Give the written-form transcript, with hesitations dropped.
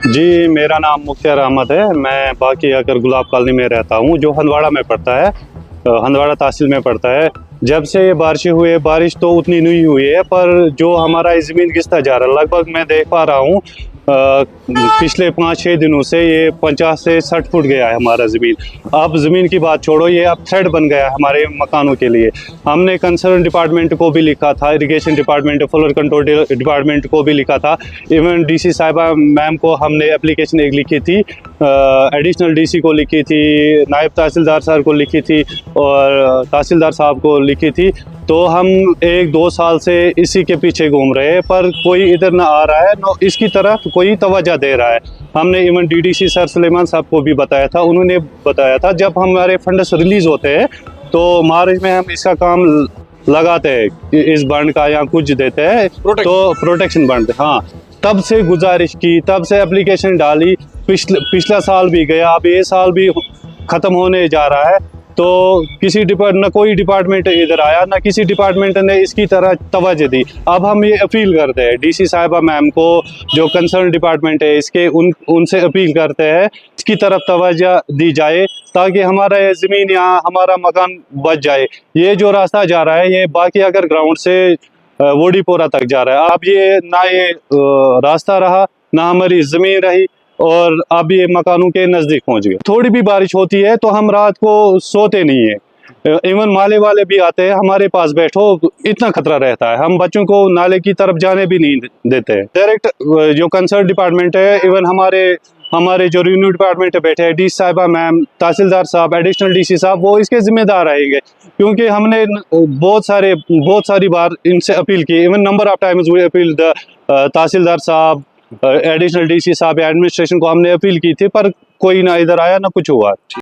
जी, मेरा नाम मुख्तार अहमद है। मैं बाकी अगर गुलाब कॉलोनी में रहता हूँ, जो हंदवाड़ा में पड़ता है, हंदवाड़ा तहसील में पड़ता है। जब से ये बारिशें हुई है, बारिश तो उतनी नहीं हुई है, पर जो हमारा ज़मीन घिसता जा रहा है, लगभग मैं देख पा रहा हूँ पिछले 5-6 दिनों से ये 50 से 60 फुट गया है हमारा ज़मीन। अब ज़मीन की बात छोड़ो, ये अब थ्रेड बन गया है हमारे मकानों के लिए। हमने कंसर्न डिपार्टमेंट को भी लिखा था, irrigation department, flood control department को भी लिखा था। इवन डीसी साहिबा मैम को हमने एप्लीकेशन एक लिखी थी, एडिशनल डीसी को लिखी थी, नायब तहसीलदार सर को लिखी थी और तहसीलदार साहब को लिखी थी। तो हम 1-2 साल से इसी के पीछे घूम रहे हैं, पर कोई इधर ना आ रहा है, ना इसकी तरफ कोई तवज्जो दे रहा है। हमने इवन डीडीसी सर सुलेमान साहब को भी बताया था, उन्होंने बताया था जब हमारे फंड्स रिलीज़ होते हैं तो मार्च में हम इसका काम लगाते हैं, इस बंड का या कुछ देते हैं तो प्रोटेक्शन बंड। हाँ, तब से गुजारिश की, तब से एप्लीकेशन डाली, पिछला साल भी गया, अब ये साल भी ख़त्म होने जा रहा है। तो न कोई डिपार्टमेंट इधर आया, ना किसी डिपार्टमेंट ने इसकी तरह तवज्जो दी। अब हम ये अपील करते हैं डीसी साहिबा मैम को, जो कंसर्न डिपार्टमेंट है इसके, उनसे अपील करते हैं इसकी तरफ तवज्जो दी जाए, ताकि हमारा ये ज़मीन या हमारा मकान बच जाए। ये जो रास्ता जा रहा है, ये बाकी अगर ग्राउंड से वोडीपोरा तक जा रहा है, अब ये ना ये रास्ता रहा, ना हमारी ज़मीन रही, और अब ये मकानों के नज़दीक पहुंच गए। थोड़ी भी बारिश होती है तो हम रात को सोते नहीं है। इवन माले वाले भी आते हैं, हमारे पास बैठो, इतना खतरा रहता है। हम बच्चों को नाले की तरफ जाने भी नहीं देते हैं। डायरेक्ट जो कंसर्न डिपार्टमेंट है, इवन हमारे जो रेवेन्यू डिपार्टमेंट बैठे हैं, डी साहिबा मैम, तहसीलदार साहब, एडिशनल डीसी साहब, वो इसके जिम्मेदार रहेंगे, क्योंकि हमने बहुत सारी बार इनसे अपील की। Even number of times we appeal the tehsildar sahab, additional DC साहब, एडमिनिस्ट्रेशन को हमने अपील की थी, पर कोई ना इधर आया ना कुछ हुआ।